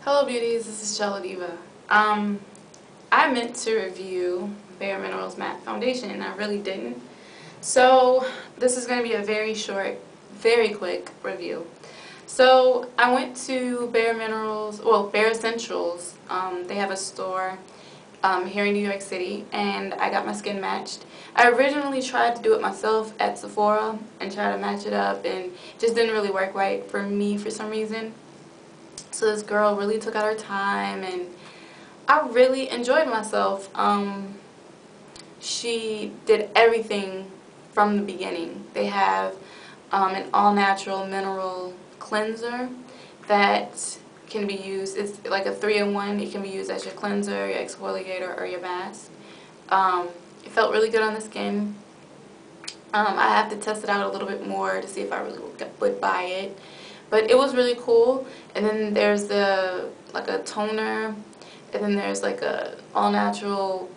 Hello beauties, this is Shella Diva. I meant to review Bare Minerals Matte Foundation and I really didn't. So this is going to be a very short, very quick review. So I went to Bare Minerals, well Bare Essentials. They have a store here in New York City and I got my skin matched. I originally tried to do it myself at Sephora and try to match it up and it just didn't really work right for me for some reason. So this girl really took out her time and I really enjoyed myself. She did everything from the beginning. They have an all-natural mineral cleanser that can be used. It's like a 3-in-1. It can be used as your cleanser, your exfoliator, or your mask. It felt really good on the skin. I have to test it out a little bit more to see if I really would buy it. But it was really cool. And then there's like a toner, and then there's like a all-natural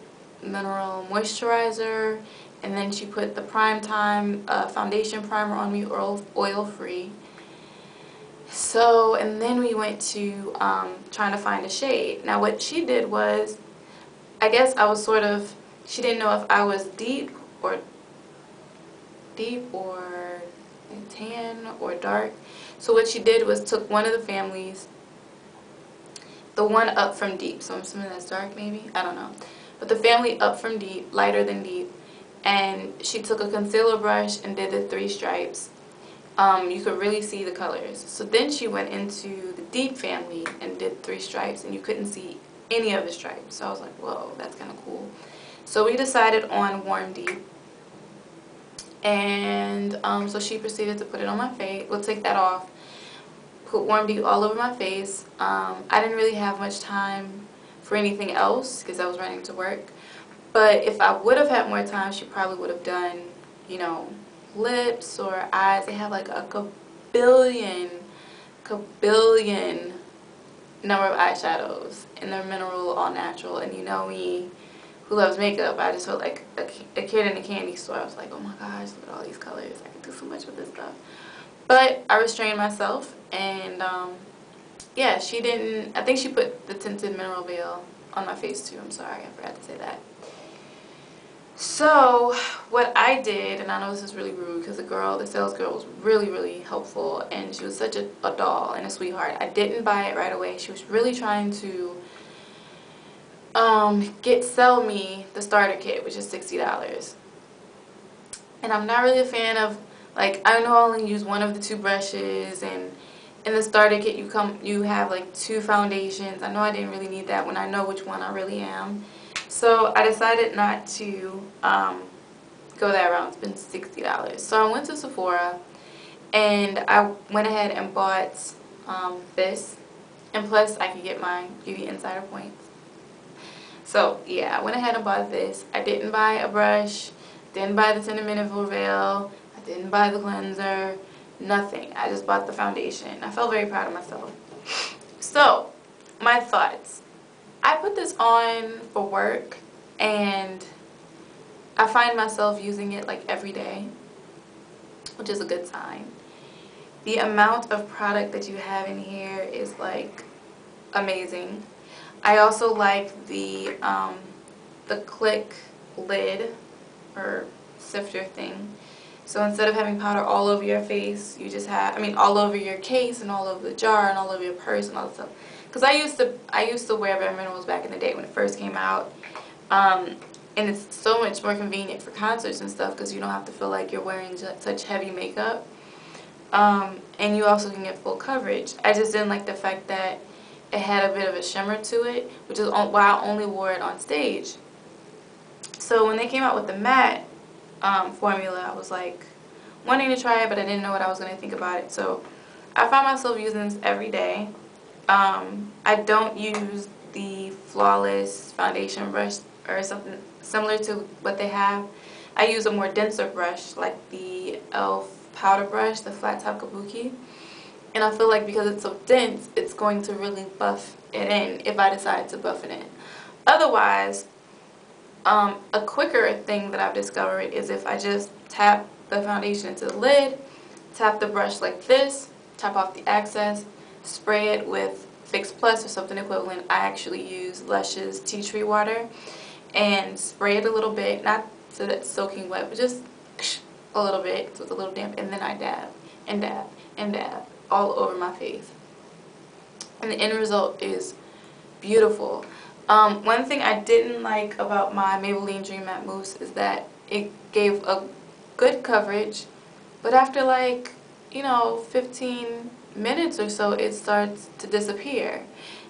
mineral moisturizer, and then she put the Prime Time foundation primer on me, oil-free. So, and then we went to trying to find a shade. Now what she did was, I guess I was sort of, she didn't know if I was deep or tan or dark. So what she did was took one of the families, the one up from deep, so I'm assuming that's dark maybe, I don't know, but the family up from deep, lighter than deep, and she took a concealer brush and did the 3 stripes. You could really see the colors. So then she went into the deep family and did 3 stripes and you couldn't see any of the stripes. So I was like, whoa, that's kind of cool. So we decided on warm deep. And so she proceeded to put it on my face. We'll take that off. Put warm deep all over my face. I didn't really have much time for anything else because I was running to work. But if I would have had more time, she probably would have done, you know, lips or eyes. They have like a kabillion number of eyeshadows, and they're mineral, all natural. And you know me, who loves makeup, I just felt like a kid in a candy store. I was like, oh my gosh, look at all these colors. I can do so much with this stuff. But I restrained myself, and yeah, she didn't, I think she put the tinted mineral veil on my face too. I'm sorry, I forgot to say that. So what I did, and I know this is really rude because the sales girl was really, really helpful, and she was such a doll and a sweetheart. I didn't buy it right away. She was really trying to sell me the starter kit, which is $60. And I'm not really a fan of, like, I know I only use one of the 2 brushes, and in the starter kit you have like 2 foundations. I know I didn't really need that when I know which one I really am. So I decided not to go that route, spend $60. So I went to Sephora and I went ahead and bought this, and plus I could get my Beauty Insider points. So yeah, I went ahead and bought this. I didn't buy a brush, didn't buy the tinted mineral veil, I didn't buy the cleanser, nothing. I just bought the foundation. I felt very proud of myself. So, my thoughts. I put this on for work and I find myself using it like every day, which is a good sign. The amount of product that you have in here is like amazing. I also like the click lid or sifter thing. So instead of having powder all over your face, you just have, all over your case and all over the jar and all over your purse and all that stuff. Because I used to wear Bare Minerals back in the day when it first came out. And it's so much more convenient for concerts and stuff because you don't have to feel like you're wearing such heavy makeup. And you also can get full coverage. I just didn't like the fact that it had a bit of a shimmer to it, which is why I only wore it on stage. So when they came out with the matte formula, I was like wanting to try it, but I didn't know what I was going to think about it. So I found myself using this every day. I don't use the Flawless foundation brush or something similar to what they have. I use a more denser brush like the e.l.f. powder brush, the flat top kabuki. And I feel like because it's so dense, it's going to really buff it in if I decide to buff it in. Otherwise, a quicker thing that I've discovered is if I just tap the foundation into the lid, tap the brush like this, tap off the excess, spray it with Fix Plus or something equivalent, I actually use Lush's tea tree water and spray it a little bit, not so that it's soaking wet, but just a little bit so it's a little damp, and then I dab and dab and dab all over my face. And the end result is beautiful. One thing I didn't like about my Maybelline Dream Matte Mousse is that it gave a good coverage, but after like, 15 minutes or so, it starts to disappear.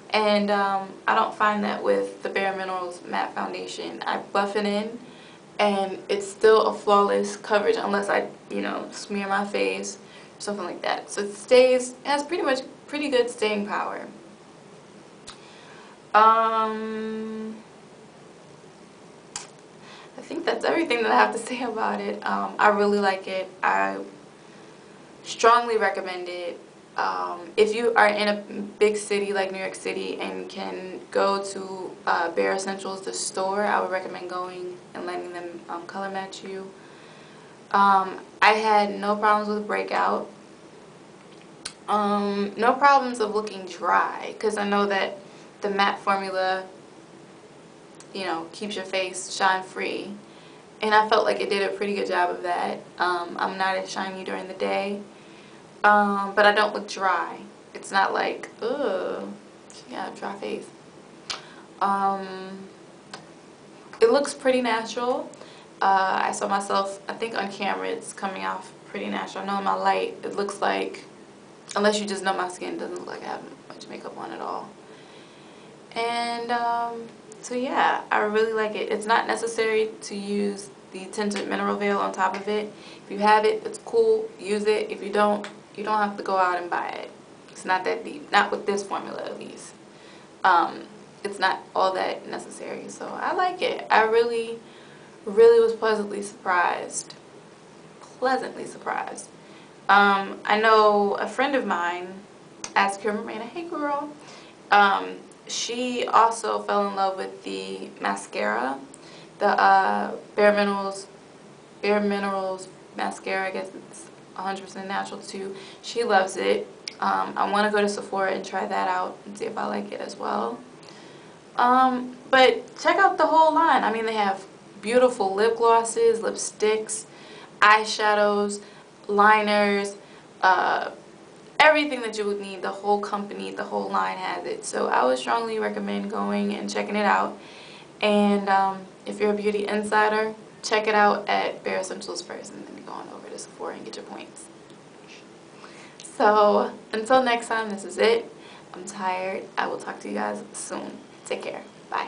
And I don't find that with the Bare Minerals matte foundation. I buff it in and it's still a flawless coverage unless I, smear my face or something like that. So it has pretty good staying power. I think that's everything that I have to say about it. I really like it. I strongly recommend it. If you are in a big city like New York City and can go to Bare Essentials, the store, I would recommend going and letting them color match you. I had no problems with breakout. No problems of looking dry, because I know that the matte formula, keeps your face shine free. And I felt like it did a pretty good job of that. I'm not as shiny during the day. But I don't look dry. It's not like, ugh, she got a dry face. It looks pretty natural. I saw myself, I think on camera it's coming off pretty natural. I know in my light it looks like, unless you just know my skin, it doesn't look like I have much makeup on at all. And so yeah, I really like it. It's not necessary to use the tinted mineral veil on top of it. If you have it, it's cool, use it. If you don't have to go out and buy it. It's not that deep, not with this formula at least. It's not all that necessary, so I like it. I really was pleasantly surprised. I know a friend of mine, Ask Her Marina, hey girl, she also fell in love with the mascara, the Bare Minerals mascara. I guess it's 100% natural too. She loves it. I want to go to Sephora and try that out and see if I like it as well. But check out the whole line. I mean, they have beautiful lip glosses, lipsticks, eyeshadows, liners, everything that you would need. The whole company, the whole line has it. So I would strongly recommend going and checking it out. And if you're a beauty insider, check it out at Bare Essentials first, and then you go on over to Sephora and get your points. So until next time, this is it. I'm tired. I will talk to you guys soon. Take care. Bye.